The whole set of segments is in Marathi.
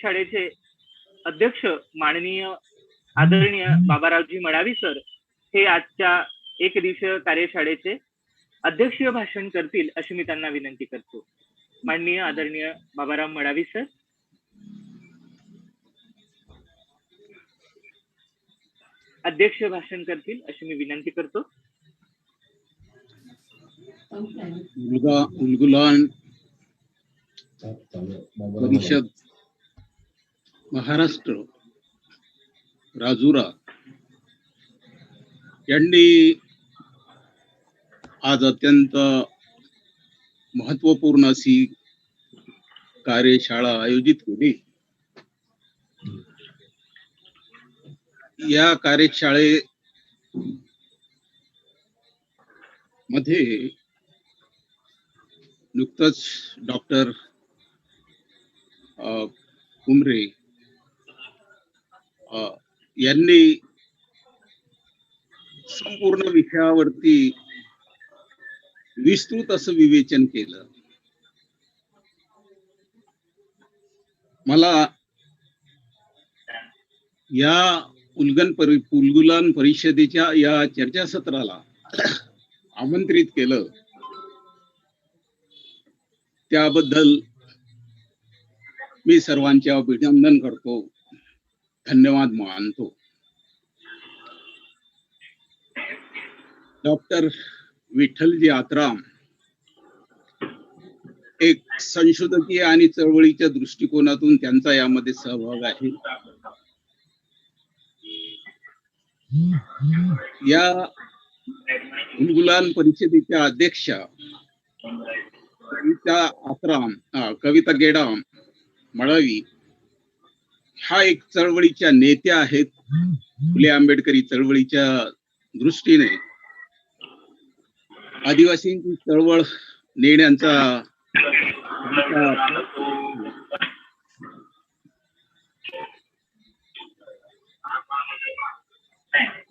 कार्यशाळेचे अध्यक्ष माननीय आदरणीय बाबारावजी मडावी सर हे आजच्या एक दिवसीय कार्यशाळेचे अध्यक्षीय भाषण करतील अशी मी त्यांना विनंती करतो. माननीय आदरणीय बाबाराव मडावी सर. अध्यक्षीय भाषण करतील अशी मी विनंती करतो. उलगुलान परिषद महाराष्ट्र राजुरा यांनी आज अत्यंत महत्वपूर्ण अशी कार्यशाळा आयोजित केली. या कार्यशाळेमध्ये नुकतंच डॉक्टर कुमरे यांनी संपूर्ण विषयावरती विस्तृत असं विवेचन केलं. मला या उलगुलान परिषदेच्या या चर्चासत्राला आमंत्रित केलं त्याबद्दल मी सर्वांचे अभिनंदन करतो, धन्यवाद मानतो. डॉक्टर विठ्ठलजी आत्राम एक संशोधकीय आणि चळवळीच्या दृष्टिकोनातून त्यांचा यामध्ये सहभाग आहे. या उलगुलान परिषदेच्या अध्यक्षा कविता गेडाम मडावी हा एक चळवळीच्या नेत्या आहेत. फुले आंबेडकरी चळवळीच्या दृष्टीने आदिवासींची चळवळ नेण्याचा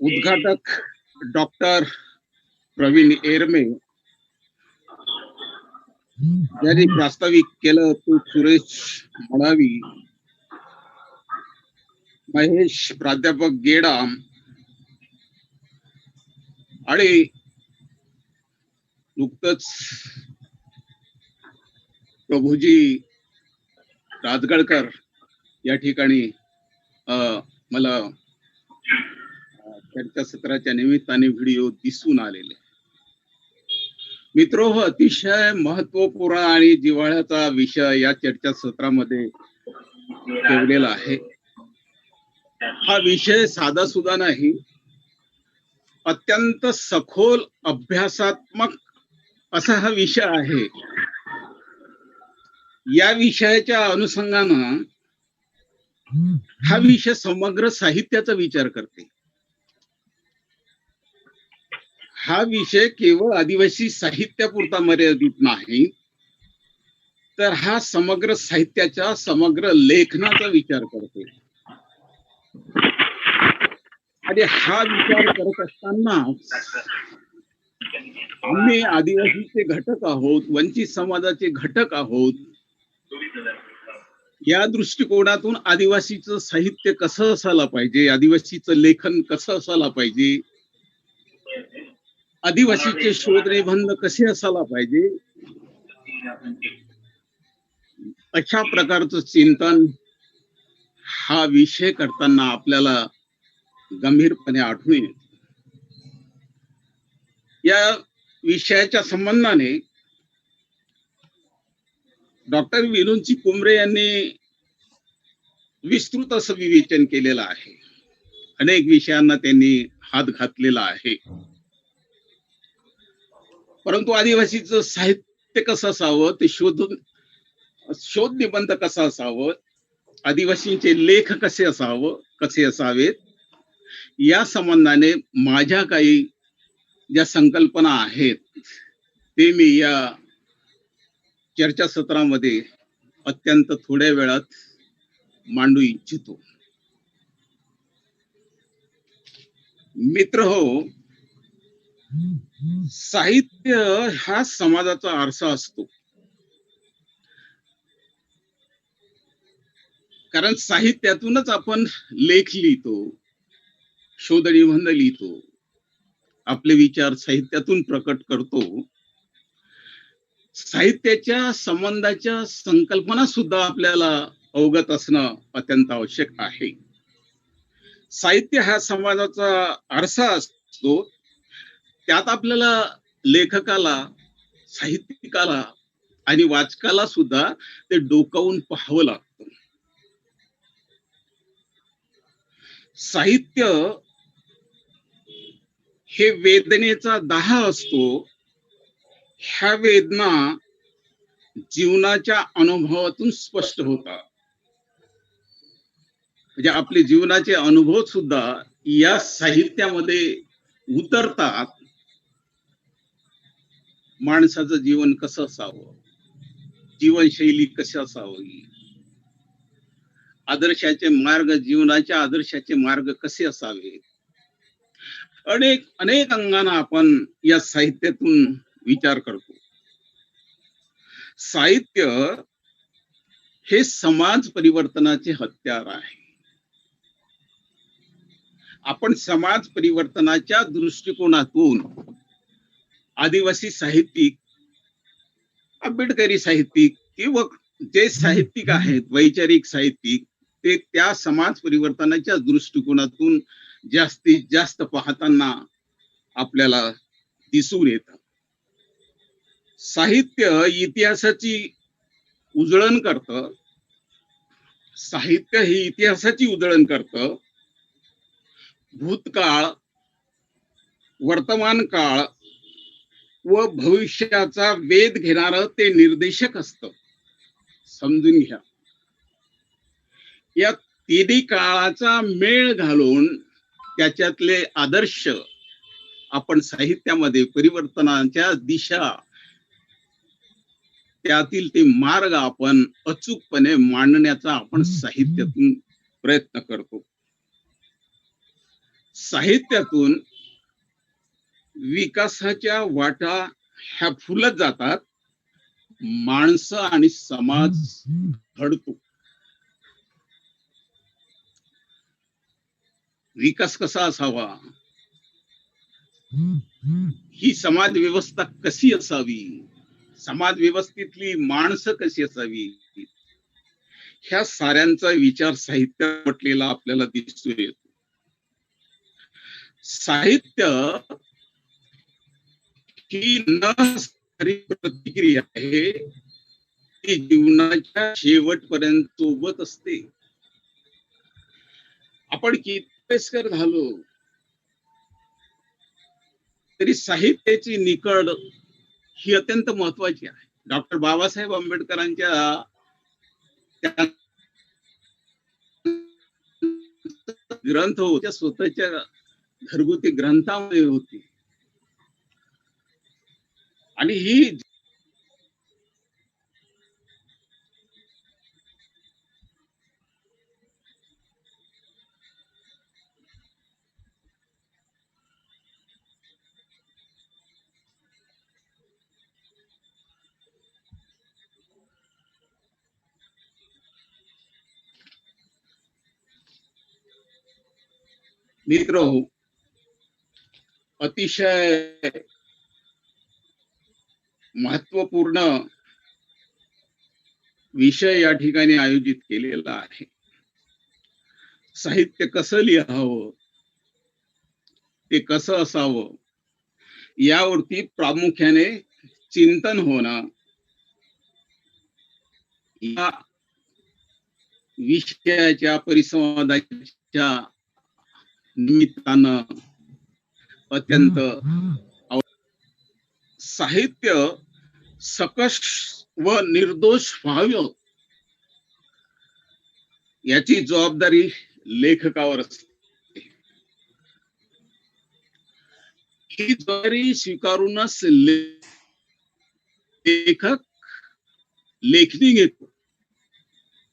उद्घाटक डॉक्टर प्रवीण एरमे ज्यांनी प्रास्ताविक केलं तो सुरेश मडावी, महेश प्राध्यापक गेडाम आणि नुकतंच प्रभूजी राजगळकर या ठिकाणी मला चर्चासत्राच्या निमित्ताने व्हिडिओ दिसून आलेले. मित्रो, अतिशय महत्वपूर्ण आणि जिव्हाळ्याचा विषय या चर्चासत्रामध्ये ठेवलेला आहे. हा विषय साधा सुद्धा नाही, अत्यंत सखोल अभ्यासात्मक असा हा विषय आहे. या विषयाच्या अनुषंगानं हा विषय समग्र साहित्याचा विचार करते. हा विषय केवळ आदिवासी साहित्यापुरता मर्यादित नाही, तर हा समग्र साहित्याच्या समग्र लेखनाचा विचार करते. आणि हा विचार करत असताना आम्ही आदिवासीचे घटक आहोत, वंचित समाजाचे घटक आहोत. या दृष्टिकोनातून आदिवासीचं साहित्य कसं असायला पाहिजे, आदिवासीचं लेखन कसं असायला पाहिजे, आदिवासीचे शोध निबंध कसे असायला पाहिजे, अशा प्रकारचं चिंतन हा विषय करताना आपल्याला गंभीरपणे आढळून येते. या विषयाच्या संबंधाने डॉक्टर विनोदजी कुमरे यांनी विस्तृत असं विवेचन केलेलं आहे. अनेक विषयांना त्यांनी हात घातलेला आहे. परंतु आदिवासीचं साहित्य कसं असावं, ते शोध निबंध कसा असावं, आदिवासींचे लेख कसे असावेत, या संबंधाने माझ्या काही ज्या संकल्पना आहेत ते मी या चर्चासत्रामध्ये अत्यंत थोड्या वेळात मांडू इच्छितो. मित्र हो, साहित्य हा समाजाचा आरसा असतो. कारण साहित्यातूनच आपण लेख लिहितो, शोध निबंध लिहितो, आपले विचार साहित्यातून प्रकट करतो. साहित्याच्या संबंधाच्या संकल्पना सुद्धा आपल्याला अवगत असणं अत्यंत आवश्यक आहे. साहित्य हा समाजाचा आरसा असतो. त्यात आपल्याला लेखकाला, साहित्यिकाला आणि वाचकाला सुद्धा ते डोकावून पाहावं लागतं. साहित्य हे वेदनेचा दाह असतो. ह्या वेदना जीवनाच्या अनुभवातून स्पष्ट होतात. म्हणजे आपले जीवनाचे अनुभव सुद्धा या साहित्यामध्ये उतरतात. माणसाचं जीवन कसं असावं, जीवनशैली कशी असावी, आदर्शाचे मार्ग, जीवनाच्या आदर्शाचे मार्ग कसे असावे, अनेक अनेक अंगाने आपण या साहित्यातून विचार करतो. साहित्य हे समाज परिवर्तनाचे हत्यार आहे. आपण समाज परिवर्तनाच्या दृष्टिकोनातून आदिवासी साहित्यिक, आंबेडकरी साहित्यिक किंवा जे साहित्यिक आहेत, वैचारिक साहित्यिक, ते त्या समाज परिवर्तनाच्या दृष्टिकोनातून जास्तीत जास्त पाहताना आपल्याला दिसून येतं. साहित्य इतिहासाची उजळण करतं. साहित्य हे इतिहासाची उजळण करतं. भूतकाळ, वर्तमान काळ व भविष्याचा वेध घेणारं ते निर्देशक असतं. समजून घ्या. या तिन्ही काळाचा मेळ घालून त्याच्यातले आदर्श आपण साहित्यामध्ये, परिवर्तनाच्या दिशा, त्यातील ते मार्ग आपण अचूकपणे मांडण्याचा आपण साहित्यातून प्रयत्न करतो. साहित्यातून विकासाच्या वाटा ह्या फुलत जातात. माणसं आणि समाज घडतो. विकास कसा असावा, ही समाज व्यवस्था कशी असावी, समाज व्यवस्थेतली माणसं कशी असावी, ह्या साऱ्यांचा विचार साहित्य म्हटलेला आपल्याला दिसून येतो. साहित्य ही न प्रतिक्रिया आहे, ती जीवनाच्या शेवटपर्यंत सोबत असते. आपण किती वयस्कर झालो तरी साहित्याची निकड ही अत्यंत महत्वाची आहे. डॉक्टर बाबासाहेब आंबेडकरांच्या ग्रंथ होत्या, स्वतःच्या घरगुती ग्रंथामध्ये होती. आणि ही मित्र अतिशय महत्वपूर्ण विषय या ठिकाणी आयोजित केलेला आहे. साहित्य कसं लिहावं, ते कसं असावं, यावरती प्रामुख्याने चिंतन होणं या विषयाच्या परिसंवादाच्या निमित्तानं अत्यंत साहित्य सकस व निर्दोष व्हावं याची जबाबदारी लेखकावर असते. ही जबाबदारी स्वीकारूनच लेखक लेखणी घेतो.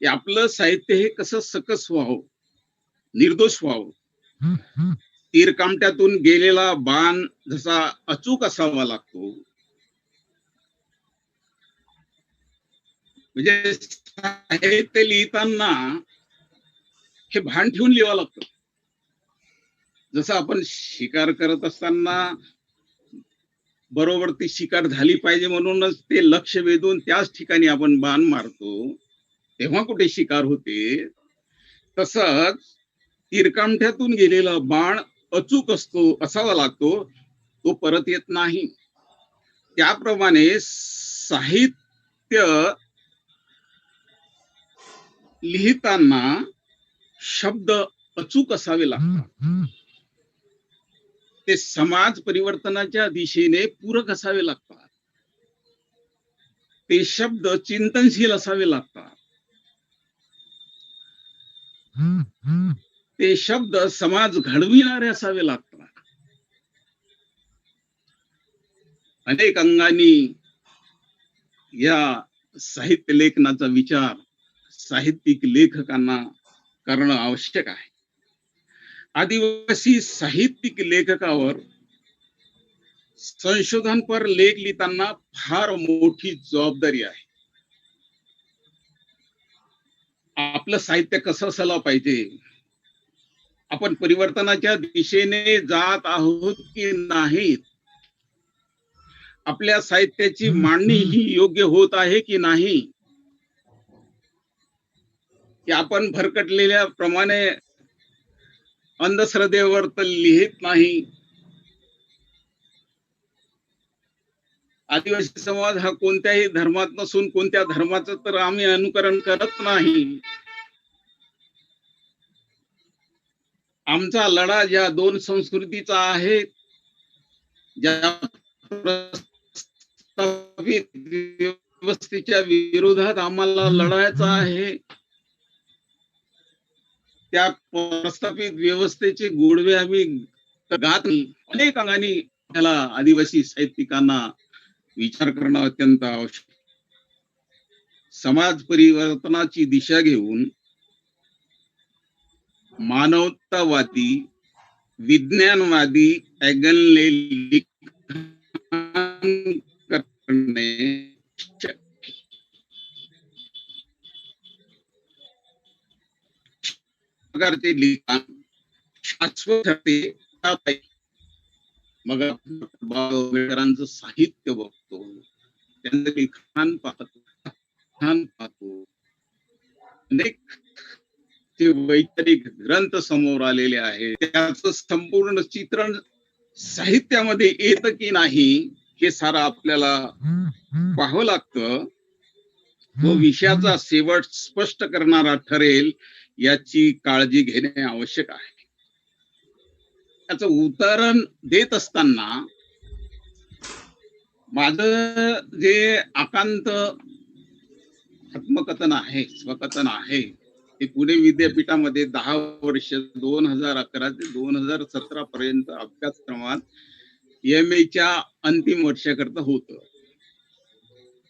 आपलं साहित्य हे कसं सकस व्हावं, निर्दोष व्हावं. तीरकामट्यातून गेलेला बाण जसा अचूक असावा लागतो, म्हणजे साहित्य लिहिताना हे भान ठेवून लिहावं लागतं. जसं आपण शिकार करत असताना बरोबर ती शिकार झाली पाहिजे म्हणूनच ते लक्ष वेधून त्याच ठिकाणी आपण बाण मारतो, तेव्हा कुठे शिकार होते. तसंच तिरकामठ्यातून गेलेला बाण अचूक असतो, असावा लागतो, तो परत येत नाही. त्याप्रमाणे साहित्य लिहिताना शब्द अचूक असावे लागतात. ते समाज परिवर्तनाच्या दिशेने पूरक असावे लागतात. ते शब्द चिंतनशील असावे लागतात. ते शब्द समाज घडविणारे असावे लागतात. अनेक अंगांनी या साहित्य लेखनाचा विचार साहित्यिक लेखकांना करणं आवश्यक आहे. आदिवासी साहित्यिक लेखकावर संशोधनपर लेख लिहिताना फार मोठी जबाबदारी आहे. आपलं साहित्य कसं असायला पाहिजे, आपण परिवर्तनाच्या दिशेने जात आहोत की नाही, आपल्या साहित्याची मांडणी ही योग्य होत आहे की नाही, की आपण भरकटलेल्या प्रमाणे अंधश्रद्धेवर तर लिहित नाही. आदिवासी समाज हा कोणत्याही धर्मात नसून कोणत्या धर्माचं तर आम्ही अनुकरण करत नाही. आमचा लढा ज्या दोन संस्कृतीचा आहे, ज्या प्रस्थापित व्यवस्थेच्या विरोधात आम्हाला लढायचा आहे, त्या प्रस्थापित व्यवस्थेचे गोडवे आम्ही गात नाही. अनेक अंगाने त्याला आदिवासी साहित्यिकांना विचार करणं अत्यंत आवश्यक. समाज परिवर्तनाची दिशा घेऊन मानवतावादी, विज्ञानवादी करणे प्रकारचे लिखाण शाश्वत ठरते. मग आंबेडकरांचं साहित्य बघतो, त्यांचं लिखाण पाहतो, अनेक ते वैचारिक ग्रंथ समोर आलेले आहेत. त्याचं संपूर्ण चित्रण साहित्यामध्ये येतं की नाही हे सारं आपल्याला पाहावं लागतं. व विषयाचा शेवट स्पष्ट करणारा ठरेल याची काळजी घेणे आवश्यक आहे. त्याचं उदाहरण देत असताना माझं जे आकांत आत्मकथन आहे, स्वकथन आहे, ते पुणे विद्यापीठामध्ये 10 वर्ष 2011 ते 2017 पर्यंत अभ्यासक्रमात MA च्या अंतिम वर्षाकरता होतं.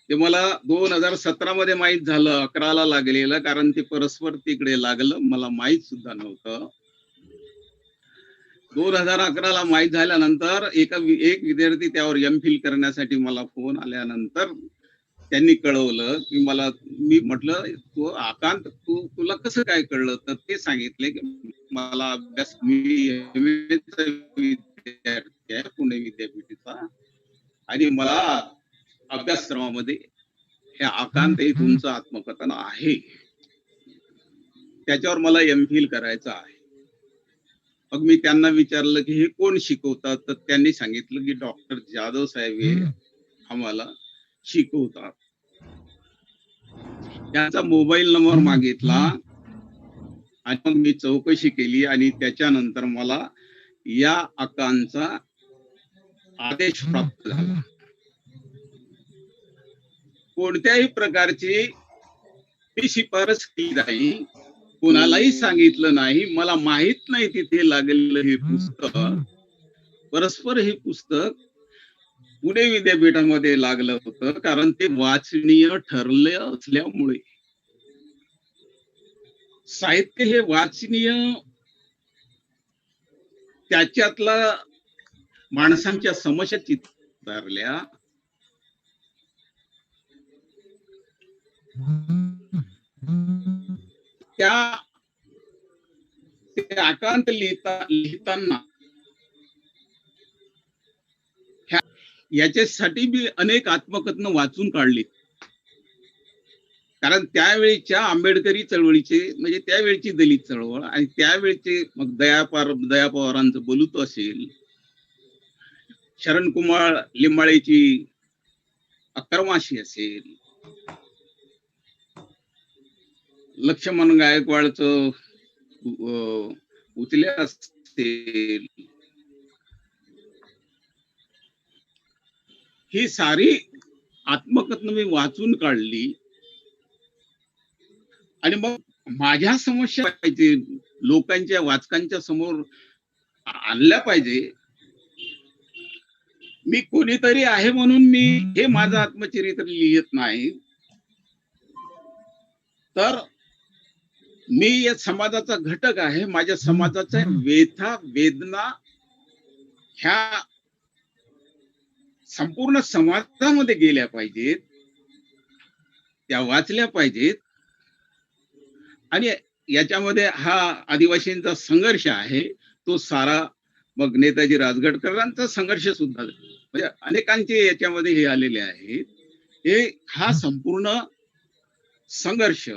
ते मला 2017 मध्ये माहित झालं, 11ला लागलेलं, कारण ते परस्पर तिकडे लागलं, मला माहित सुद्धा नव्हतं. 2011ला माहित झाल्यानंतर एक विद्यार्थी त्यावर MPhil करण्यासाठी मला फोन आल्यानंतर त्यांनी कळवलं की मी म्हटलं तू आकांत तुला कसं काय कळलं, तर ते सांगितले की मला अभ्यास, मी MA चा विद्यार्थी आहे पुणे विद्यापीठाचा, आणि मला अभ्यासक्रमामध्ये हे आकांत हे तुमचं आत्मकथन आहे, त्याच्यावर मला MPhil करायचं आहे. मग मी त्यांना विचारलं की हे कोण शिकवतात, तर त्यांनी सांगितलं की डॉक्टर जाधव साहेब हे आम्हाला शिकवतात. त्यांचा मोबाईल नंबर मागितला आणि मग मी चौकशी केली आणि त्याच्यानंतर मला या आकांचा आदेश प्राप्त झाला. कोणत्याही प्रकारची ती शिफारस केली नाही, कोणालाही सांगितलं नाही, मला माहित नाही तिथे लागलेलं हे पुस्तक. परस्पर हे पुस्तक पुणे विद्यापीठामध्ये लागलं होतं, कारण ते वाचनीय ठरलं असल्यामुळे. साहित्य हे वाचनीय, त्याच्यातला माणसांच्या समस्या चितारल्या, त्या ते आकांत लिहिताना याच्यासाठी मी अनेक आत्मकथनं वाचून काढली. कारण त्यावेळेच्या आंबेडकरी चळवळीचे म्हणजे त्यावेळची दलित चळवळ आणि त्यावेळचे मग दया पवारांचं बलूत असेल, शरणकुमार लिंबाळेची अक्रमाशी असेल, लक्ष्मण गायकवाडचं उचल्या असेल, ही सारी आत्मकथनं मी वाचून काढली आणि मग माझ्या समस्या पाहिजे लोकांच्या वाचकांच्या समोर आणल्या पाहिजे. मी कोणीतरी आहे म्हणून मी हे माझं आत्मचरित्र लिहित नाही, तर मी या समाजाचा घटक आहे. माझ्या समाजाच्या व्यथा वेदना ह्या संपूर्ण समाजामध्ये गेल्या पाहिजेत, त्या वाचल्या पाहिजेत. आणि याच्यामध्ये हा आदिवासींचा संघर्ष आहे तो सारा मग नेताजी राजगडकरांचा संघर्ष सुद्धा म्हणजे अनेकांचे याच्यामध्ये हे आलेले आहेत. हे हा संपूर्ण संघर्ष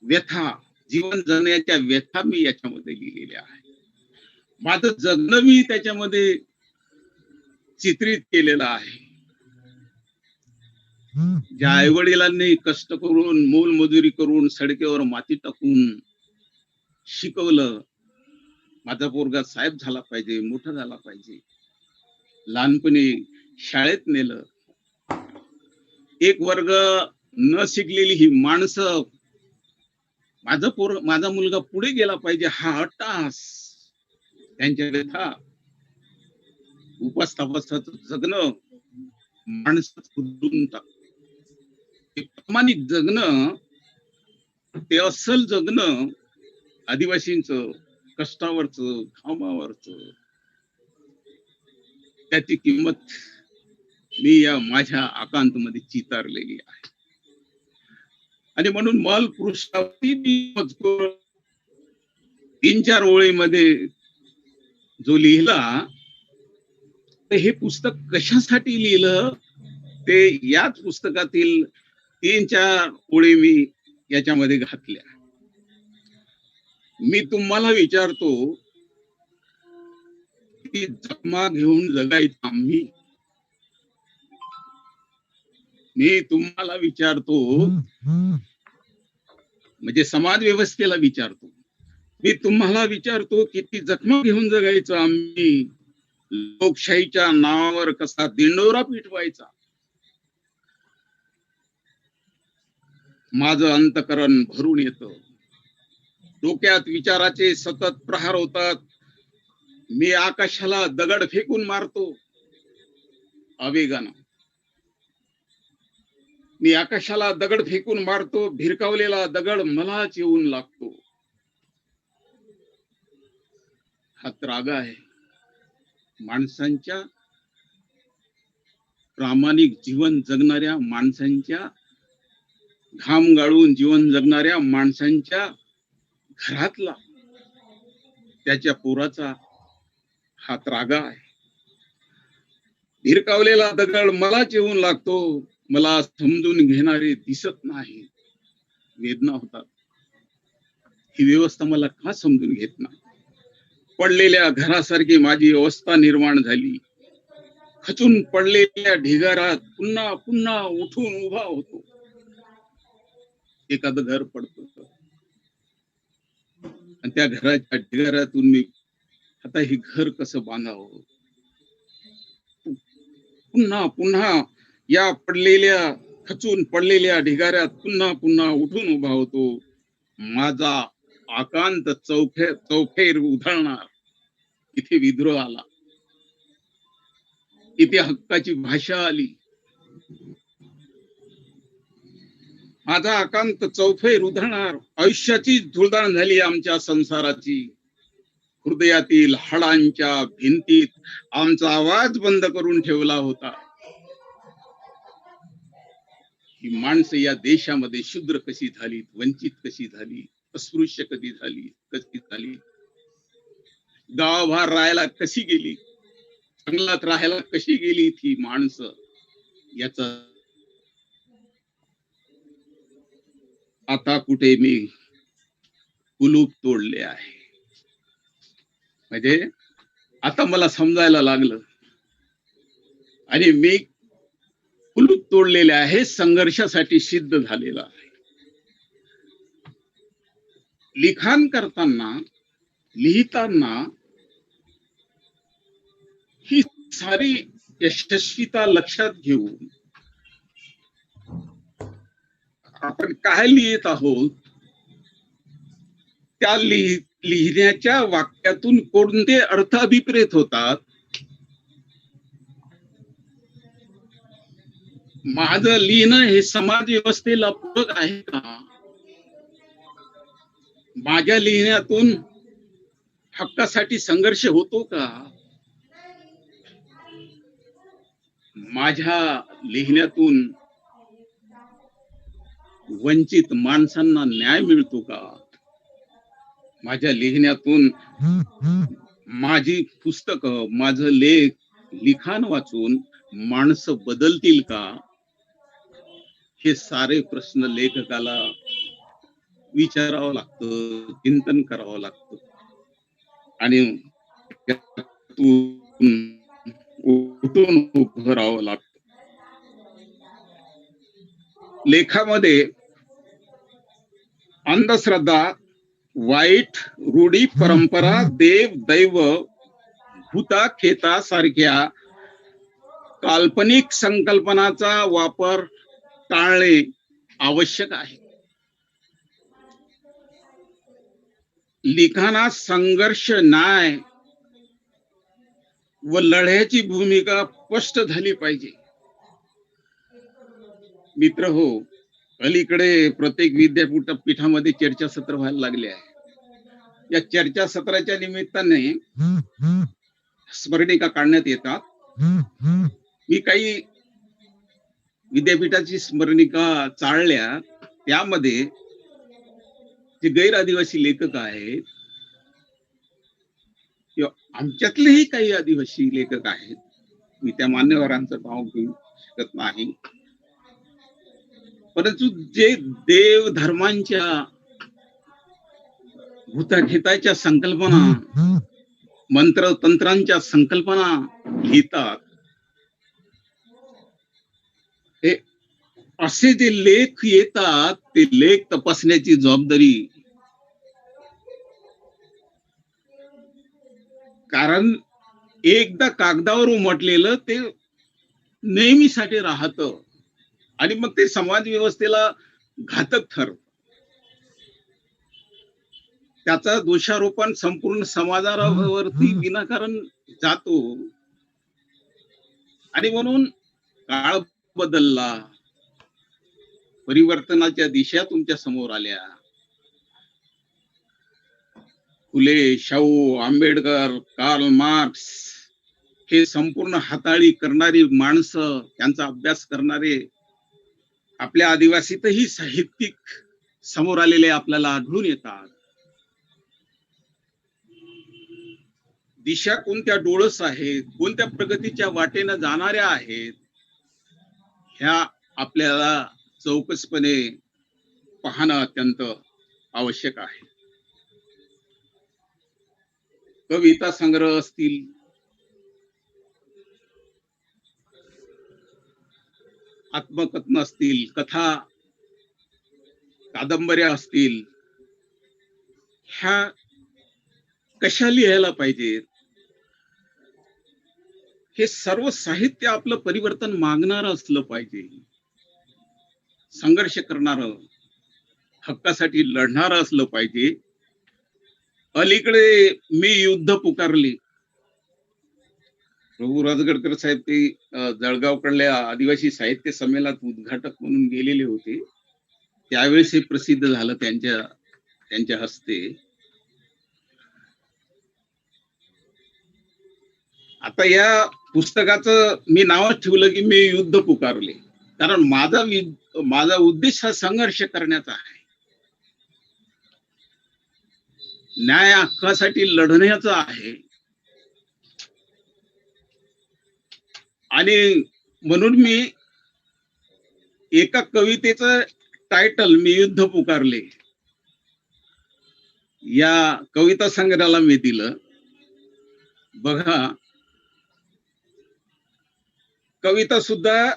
व्यथा जीवन जगण्याच्या व्यथा मी याच्यामध्ये लिहिलेल्या आहे. माझं जगणं मी त्याच्यामध्ये चित्रित केलेलं आहे. ज्या आईवडिलांनी कष्ट करून मोलमजुरी करून सडकेवर माती टाकून शिकवलं, माझा पोरगा साहेब झाला पाहिजे, मोठा झाला पाहिजे, लहानपणी शाळेत नेलं. एक वर्ग न शिकलेली ही माणसं माझा मुलगा पुढे गेला पाहिजे हा हट्टास त्यांच्या व्यथा उपासतापासाचं जगणं माणसाचं उद्धरून टाकतं. प्रामाणिक जगणं ते अस्सल जगणं आदिवासींचं कष्टावरचं घामावरचं त्याची किंमत मी या माझ्या आकांत मध्ये चितारलेली आहे. आणि म्हणून मल पृष्ठावरती मी मजकूर 3-4 ओळीमध्ये जो लिहिला, तर हे पुस्तक कशासाठी लिहिलं ते याच पुस्तकातील 3-4 ओळी मी याच्यामध्ये घातल्या. मी तुम्हाला विचारतो की जखमा घेऊन जगायचं आम्ही. मी तुम्हाला विचारतो म्हणजे समाज व्यवस्थेला विचारतो. मी तुम्हाला विचारतो की ती जखमा घेऊन जगायचं आम्ही. लोकशाहीच्या नावावर कसा दिंडोरा पिटवायचा. माझं अंतकरण भरून येतं. डोक्यात विचाराचे सतत प्रहार होतात. मी आकाशाला दगड फेकून मारतो आवेगानं. मी आकाशाला दगड फेकून मारतो, भिरकावलेला दगड मलाच येऊन लागतो. हा त्राग आहे माणसांच्या, प्रामाणिक जीवन जगणाऱ्या माणसांच्या, घाम गाळून जीवन जगणाऱ्या माणसांच्या घरातला, त्याच्या पोराचा हा त्रागा आहे. भिरकावलेला दगड मलाच येऊन लागतो, मला समजून घेणारे दिसत नाही. वेदना होतात. ही व्यवस्था मला का समजून घेत नाही. पडलेल्या घरासारखी माझी अवस्था निर्माण झाली. खचून पडलेल्या ढिगारात पुन्हा पुन्हा उठून उभा होतो. एखादं घर पडतं आणि त्या घराच्या ढिगाऱ्यातून मी आता हे घर कसं बांधावं. पुन्हा पुन्हा या पडलेल्या खचून पडलेल्या ढिगाऱ्यात पुन्हा पुन्हा उठून उभा होतो. माझा आकांत चौफेर उधळणार. इथे विद्रोह आला, इथे हक्काची भाषा आली. माझा आकांत चौफेर उधळणार. आयुष्याची धुळदाण झाली आमच्या संसाराची. हृदयातील हाडांच्या भिंतीत आमचा आवाज बंद करून ठेवला होता. ही माणसं या देशामध्ये शूद्र कशी झाली, वंचित कशी झाली, अस्पृश्य कशी झाली, गावाबाहेर राहायला कशी गेली, जंगलात राहायला कशी गेली ती माणसं, याच आता कुठे मी कुलूप तोडले आहे. म्हणजे आता मला समजायला लागलं आणि मी कुलूप तोडलेले आहे, संघर्षासाठी सिद्ध झालेला आहे. लिखाण करताना, लिहिताना ही सारी यशस्वीता लक्षात घेऊन आपण काय लिहित आहोत, त्या लिहिण्याच्या वाक्यातून कोणते अर्थ अभिप्रेत होतात, माझं लिहिणं हे समाज व्यवस्थेला पूरक आहे का, माझ्या लिहिण्यातून हक्कासाठी संघर्ष होतो का, माझ्या लिहिण्यातून वंचित माणसांना न्याय मिळतो का, माझ्या लिहिण्यातून माझी पुस्तकं, माझं लिखाण वाचून माणसं बदलतील का, हे सारे प्रश्न लेखकाला विचारावं लागतं, चिंतन करावं लागतं आणि त्यातून उठून उभं राहावं लागतं. लेखामध्ये अंधश्रद्धा, वाईट रूढी परंपरा, देव दैव भूता खेता सारख्या काल्पनिक संकल्पनाचा वापर टाळणे आवश्यक आहे. लिखाणात संघर्ष, न्याय व लढ्याची भूमिका स्पष्ट झाली पाहिजे. मित्र हो, अलीकडे प्रत्येक विद्यापीठामध्ये चर्चासत्र व्हायला लागले आहे. या चर्चासत्राच्या निमित्ताने स्मरणिका काढण्यात येतात. मी काही विद्यापीठाची स्मरणिका चाळल्या, त्यामध्ये जे गैर आदिवासी लेखक आहेत किंवा आमच्यातलेही काही आदिवासी लेखक आहेत, मी त्या मान्यवरांचं नाव घेऊ शकत नाही, परंतु जे देव धर्मांच्या भूताखेताच्या संकल्पना, मंत्र तंत्रांच्या संकल्पना लिहितात, हे असे जे लेख येतात, ते लेख तपासण्याची जबाबदारी, कारण एकदा कागदावर उमटलेलं ते नेहमीसाठी राहतं आणि मग ते समाज व्यवस्थेला घातक ठरत. त्याचा दोषारोपण संपूर्ण समाजावरती विनाकारण जातो आणि म्हणून काळ बदलला, परिवर्तनाच्या दिशा तुमच्या समोर आल्या. फुले, शाहू, आंबेडकर, कार्ल मार्क्स हे संपूर्ण हाताळी करणारी माणसं, त्यांचा अभ्यास करणारे आपल्या आदिवासीतही साहित्यिक समोर आलेले आपल्याला आढळून येतात. दिशा कोणत्या डोळस आहेत, कोणत्या प्रगतीच्या वाटेनं जाणाऱ्या आहेत, ह्या आपल्याला चौकसपणे पाहणं अत्यंत आवश्यक आहे. कविता संग्रह असतील, आत्मकथन असतील, कथा कादंबऱ्या असतील, ह्या कशा लिहायला पाहिजेत, हे सर्व साहित्य आपलं परिवर्तन मागणारं असलं पाहिजे, संघर्ष करणारं, हक्कासाठी लढणारं असलं पाहिजे. अलीकडे मी युद्ध पुकारले, प्रभू राजगडकर साहेब ते जळगावकडल्या आदिवासी साहित्य संमेलनात उद्घाटक म्हणून गेलेले होते, त्यावेळेस हे प्रसिद्ध झालं त्यांच्या हस्ते. आता या पुस्तकाचं मी नावच ठेवलं की मी युद्ध पुकारले, कारण माझा उद्देश हा संघर्ष करण्याचा आहे. न्याय हक्कासाठी लढण्याचं आहे. आणि म्हणून मी एका कवितेचं टायटल मी युद्ध पुकारले या कविता संग्रहाला मी दिलं. बघा, कविता सुद्धा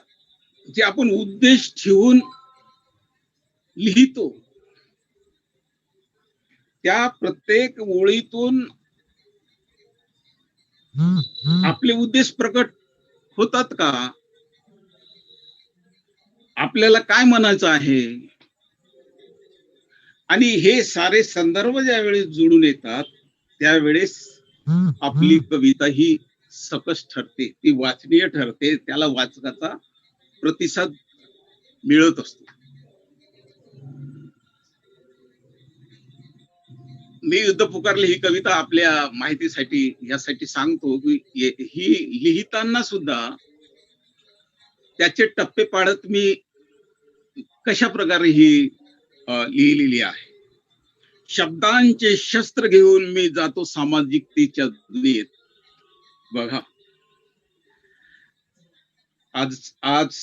जे आपण उद्देश ठेवून लिहितो त्या प्रत्येक ओळीतून आपले उद्देश प्रकट होतात का? आपल्याला काय म्हणायचं आहे? आणि हे सारे संदर्भ ज्यावेळेस जुळून येतात त्यावेळेस आपली कविता ही सकस ठरते, ती वाचनीय ठरते, त्याला वाचकाचा प्रतिसाद मिळत असतो. मी युद्ध पुकारले ही कविता आपल्या माहितीसाठी यासाठी सांगतो की ही लिहिताना सुद्धा त्याचे टप्पे पाडत मी कशा प्रकारे ही लिहिलेली आहे. शब्दांचे शस्त्र घेऊन मी जातो सामाजिकतेच्या दुनियेत. बघा, आज आज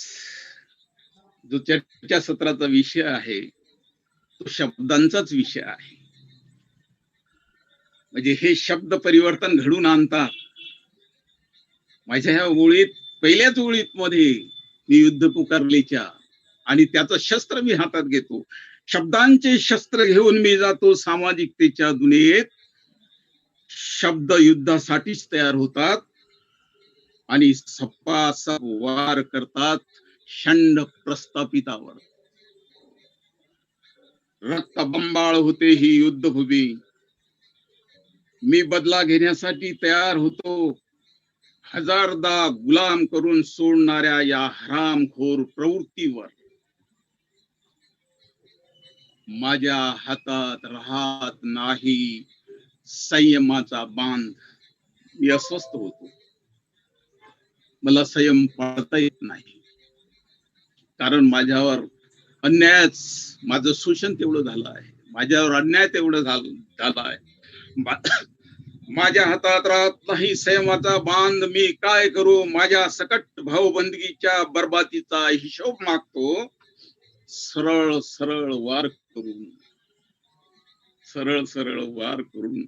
जो चर्चा सत्राचा विषय आहे तो शब्दांचाच विषय आहे. म्हणजे हे शब्द परिवर्तन घडून आणतात. माझ्या ह्या ओळीत, पहिल्याच ओळीत मध्ये मी युद्ध पुकारलेच्या आणि त्याचं शस्त्र मी हातात घेतो. शब्दांचे शस्त्र घेऊन मी जातो सामाजिकतेच्या दुनियेत. शब्द युद्धासाठीच तयार होतात आणि सपासप वार करतात षंड प्रस्थापितावर. रक्तबंबाळ होते ही युद्धभूमी. मी बदला घेण्यासाठी तयार होतो हजारदा गुलाम करून सोडणाऱ्या या हरामखोर प्रवृत्तीवर. माझ्या हातात राहत नाही संयमाचा बांध. मी अस्वस्थ होतो, मला संयम पाळता येत नाही, कारण माझ्यावर अन्यायच, माझं शोषण तेवढं झालं आहे, माझ्यावर अन्याय तेवढं झाला आहे. माझ्या हातात राहत नाही संयमाचा बांध. मी काय करू? माझ्या सकट भावबंदगीच्या बरबातीचा हिशोब मागतो सरळ सरळ वार करून, सरळ सरळ वार करून.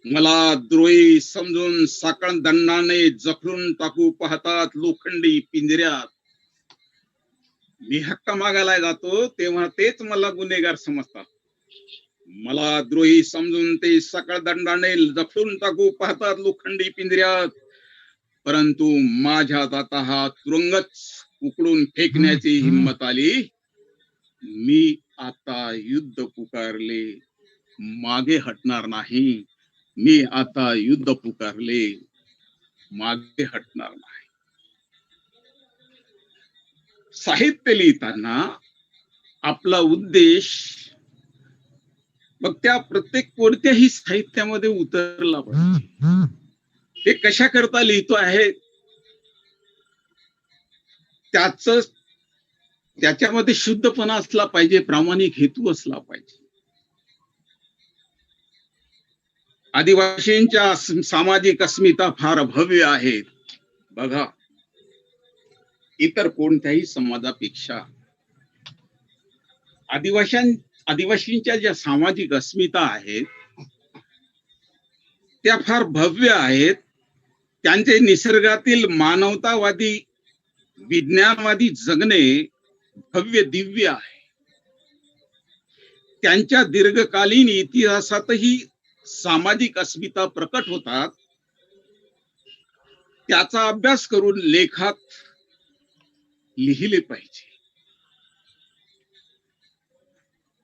मला द्रोही समजून साकळ दंडाने जखडून टाकू पाहतात लोखंडी पिंजऱ्यात. मी हक्क मागायला जातो तेव्हा तेच मला गुन्हेगार समजतात. मला द्रोही समजून ते साकळ दंडाने जखडून टाकू पाहतात लोखंडी पिंजऱ्यात. परंतु माझ्यात आता हा तुरुंगच उकडून फेकण्याची हिंमत आली. मी आता युद्ध पुकारले, मागे हटणार नाही. मी आता युद्ध पुकारले, मागे हटणार नाही. साहित्य लिहिताना आपला उद्देश मग त्या प्रत्येक कोणत्याही साहित्यामध्ये उतरला पाहिजे. ते कशा करता लिहितो आहे त्याच्यामध्ये शुद्धपणा असला पाहिजे, प्रामाणिक हेतू असला पाहिजे. आदिवासींच्या सामाजिक अस्मिता फार भव्य आहेत. बघा, इतर कोणत्याही समाजापेक्षा आदिवासींच्या ज्या सामाजिक अस्मिता आहेत त्या फार भव्य आहेत. त्यांचे निसर्गातील मानवतावादी विज्ञानवादी जगणे भव्य दिव्य आहे. त्यांच्या दीर्घकालीन इतिहासातही सामाजिक अस्मिता प्रकट होतात. त्याचा अभ्यास करून लेखात लिहिले पाहिजे.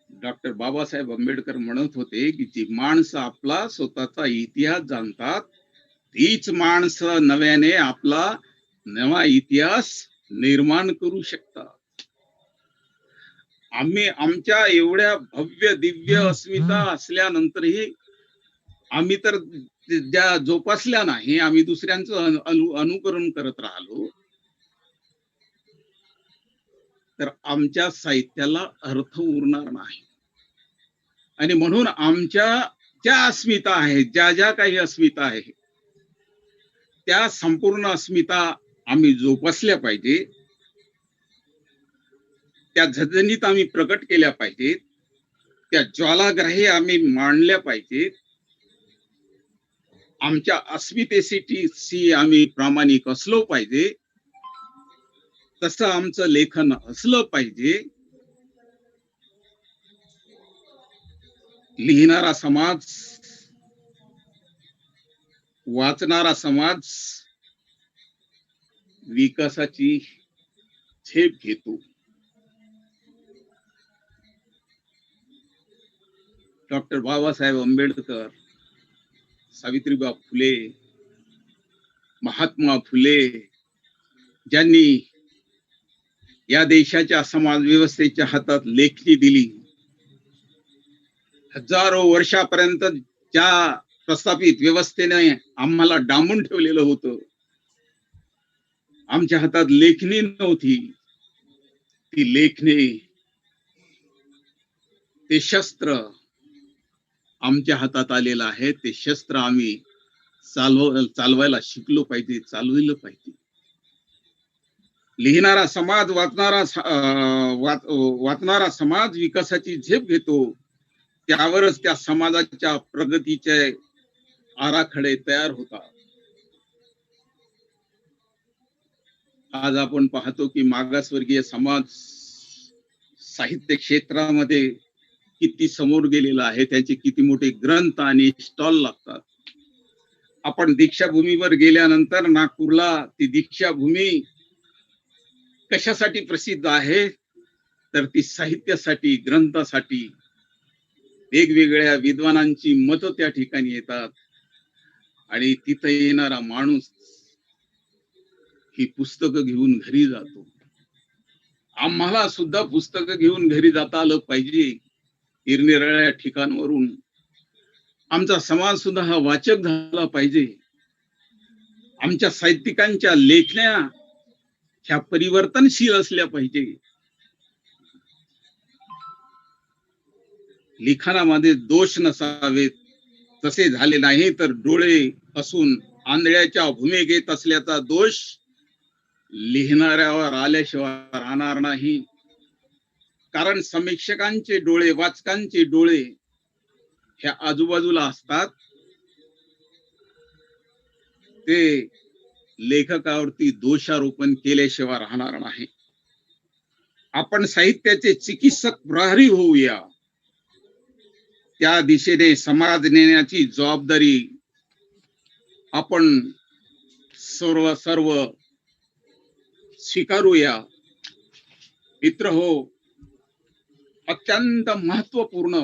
डॉक्टर बाबासाहेब आंबेडकर म्हणत होते की जी माणसं आपला स्वतःचा इतिहास जाणतात तीच माणसं नव्याने आपला नवा इतिहास निर्माण करू शकतात. आम्ही आमच्या एवढ्या भव्य दिव्य अस्मिता असल्यानंतरही आम्ही तर ज्या जोपासल्या नाही, आम्ही दुसऱ्यांचं अनुकरण करत राहिलो तर आमच्या साहित्याला अर्थ उरणार नाही. आणि म्हणून आमच्या ज्या अस्मिता आहेत, ज्या ज्या काही अस्मिता आहे, त्या संपूर्ण अस्मिता आम्ही जोपासल्या पाहिजे, त्या झणझणीत आम्ही प्रकट केल्या पाहिजेत, त्या ज्वालाग्राही आम्ही मांडल्या पाहिजेत. आमच्या अस्मितेसाठी आम्ही प्रामाणिक असलो पाहिजे, तसं आमचं लेखन असलं पाहिजे. लिहिणारा समाज, वाचणारा समाज विकासाची झेप घेतो. डॉक्टर बाबासाहेब आंबेडकर, सावित्रीबाई फुले, महात्मा फुले, ज्यांनी या देशाच्या समाज व्यवस्थेच्या हातात लेखणी दिली, हजारो वर्षापर्यंत ज्या प्रस्थापित व्यवस्थेने आम्हाला डांबून ठेवलेलं होतं, आमच्या हातात लेखणी नव्हती. ती लेखणी, ते शस्त्र आमच्या हातात आलेलं आहे. ते शस्त्र आम्ही चालवायला शिकलो पाहिजे, चालविलं पाहिजे. लिहिणारा समाज, वाचणारा समाज विकासाची झेप घेतो. त्यावरच त्या समाजाच्या प्रगतीचे आराखडे तयार होतात. आज आपण पाहतो की मागासवर्गीय समाज साहित्य क्षेत्रामध्ये किती समोर गेलेला आहे, त्याचे किती मोठे ग्रंथ आणि स्टॉल लागतात. आपण दीक्षाभूमीवर गेल्यानंतर नागपूरला ती दीक्षाभूमी कशासाठी प्रसिद्ध आहे, तर ती साहित्यासाठी, ग्रंथासाठी. वेगवेगळ्या विद्वानांची मतं त्या ठिकाणी येतात आणि तिथं येणारा माणूस ही पुस्तकं घेऊन घरी जातो. आम्हाला सुद्धा पुस्तकं घेऊन घरी जाता आलं पाहिजे. निरनिराळ्या ठिकाणवरून आमचा समाज सुद्धा हा वाचक झाला पाहिजे. आमच्या साहित्यिकांच्या लेखण्या ह्या परिवर्तनशील असल्या पाहिजे. लिखाणामध्ये दोष नसावेत. तसे झाले नाही तर डोळे असून आंधळ्याच्या भूमिकेत असल्याचा दोष लिहिणाऱ्यावर आल्याशिवाय राहणार नाही. कारण समीक्षकांचे डोळे, वाचकांचे डोळे ह्या आजूबाजूला असतात. ते लेखकावरती दोषारोपण केल्याशिवाय राहणार नाही. आपण साहित्याचे चिकित्सक प्रहरी होऊया. त्या दिशेने समाज नेण्याची जबाबदारी आपण सर्व स्वीकारूया. मित्र हो, अत्यंत महत्वपूर्ण